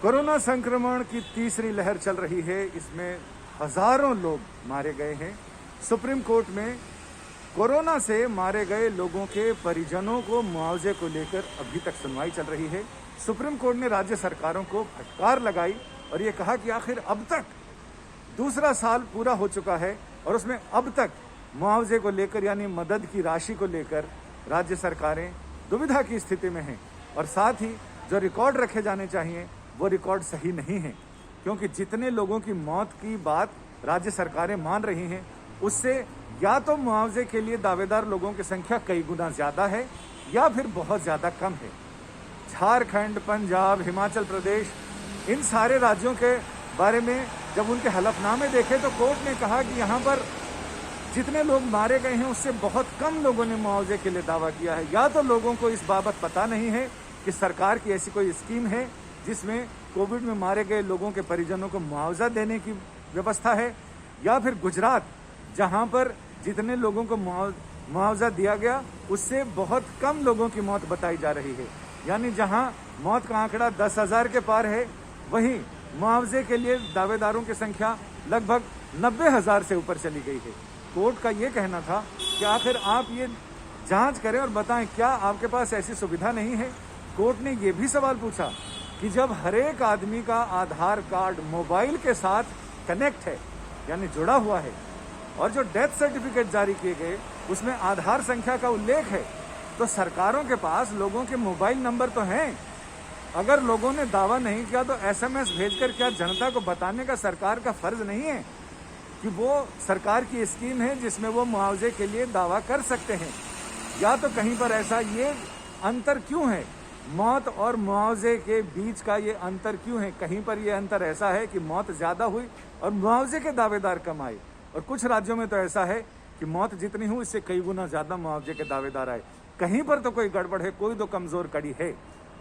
Corona संक्रमण की तीसरी लहर चल रही है। इसमें हजारों लोग मारे गए हैं। सुप्रीम कोर्ट में कोरोना से मारे गए लोगों के परिजनों को मुआवजे को लेकर अभी तक सुनवाई चल रही है। सुप्रीम कोर्ट ने राज्य सरकारों को फटकार लगाई और ये कहा कि आखिर अब तक दूसरा साल पूरा हो चुका है और उसमें अब तक मुआवजे को लेकर यानी मदद की राशि को लेकर राज्य सरकारें दुविधा की स्थिति में हैं और साथ ही जो रिकॉर्ड रखे जाने चाहिए वो रिकॉर्ड सही नहीं है, क्योंकि जितने लोगों की मौत की बात राज्य सरकारें मान रही हैं उससे या तो मुआवजे के लिए दावेदार लोगों की संख्या कई गुना ज्यादा है या फिर बहुत ज्यादा कम है। झारखंड, पंजाब, हिमाचल प्रदेश, इन सारे राज्यों के बारे में जब उनके हलफनामे देखे तो कोर्ट ने कहा कि यहाँ पर जितने लोग मारे गए हैं उससे बहुत कम लोगों ने मुआवजे के लिए दावा किया है। या तो लोगों को इस बाबत पता नहीं है कि सरकार की ऐसी कोई स्कीम है जिसमें कोविड में मारे गए लोगों के परिजनों को मुआवजा देने की व्यवस्था है, या फिर गुजरात जहां पर जितने लोगों को मुआवजा दिया गया उससे बहुत कम लोगों की मौत बताई जा रही है। यानी जहां मौत का आंकड़ा 10,000 के पार है वहीं मुआवजे के लिए दावेदारों की संख्या लगभग 90,000 से ऊपर चली गई है। कोर्ट का ये कहना था कि आखिर आप ये जांच करें और बताएं क्या आपके पास ऐसी सुविधा नहीं है। कोर्ट ने ये भी सवाल पूछा कि जब हर एक आदमी का आधार कार्ड मोबाइल के साथ कनेक्ट है यानी जुड़ा हुआ है और जो डेथ सर्टिफिकेट जारी किए गए उसमें आधार संख्या का उल्लेख है, तो सरकारों के पास लोगों के मोबाइल नंबर तो हैं। अगर लोगों ने दावा नहीं किया तो SMS भेजकर क्या जनता को बताने का सरकार का फर्ज नहीं है कि वो सरकार की स्कीम है जिसमें वो मुआवजे के लिए दावा कर सकते हैं? या तो कहीं पर ऐसा ये अंतर क्यों है, मौत और मुआवजे के बीच का ये अंतर क्यों है? कहीं पर ये अंतर ऐसा है कि मौत ज्यादा हुई और मुआवजे के दावेदार कम आए, और कुछ राज्यों में तो ऐसा है कि मौत जितनी हुई इससे कई गुना ज्यादा मुआवजे के दावेदार आए। कहीं पर तो कोई गड़बड़ है, कोई तो कमजोर कड़ी है।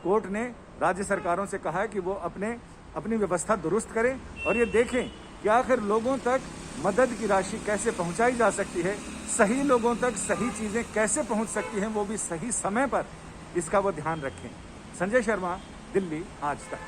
कोर्ट ने राज्य सरकारों से कहा है कि वो अपनी व्यवस्था दुरुस्त करें और ये देखें कि आखिर लोगों तक मदद की राशि कैसे पहुंचाई जा सकती है, सही लोगों तक सही चीजें कैसे पहुंच सकती हैं, वो भी सही समय पर। इसका वो ध्यान रखें। संजय शर्मा, दिल्ली आज तक।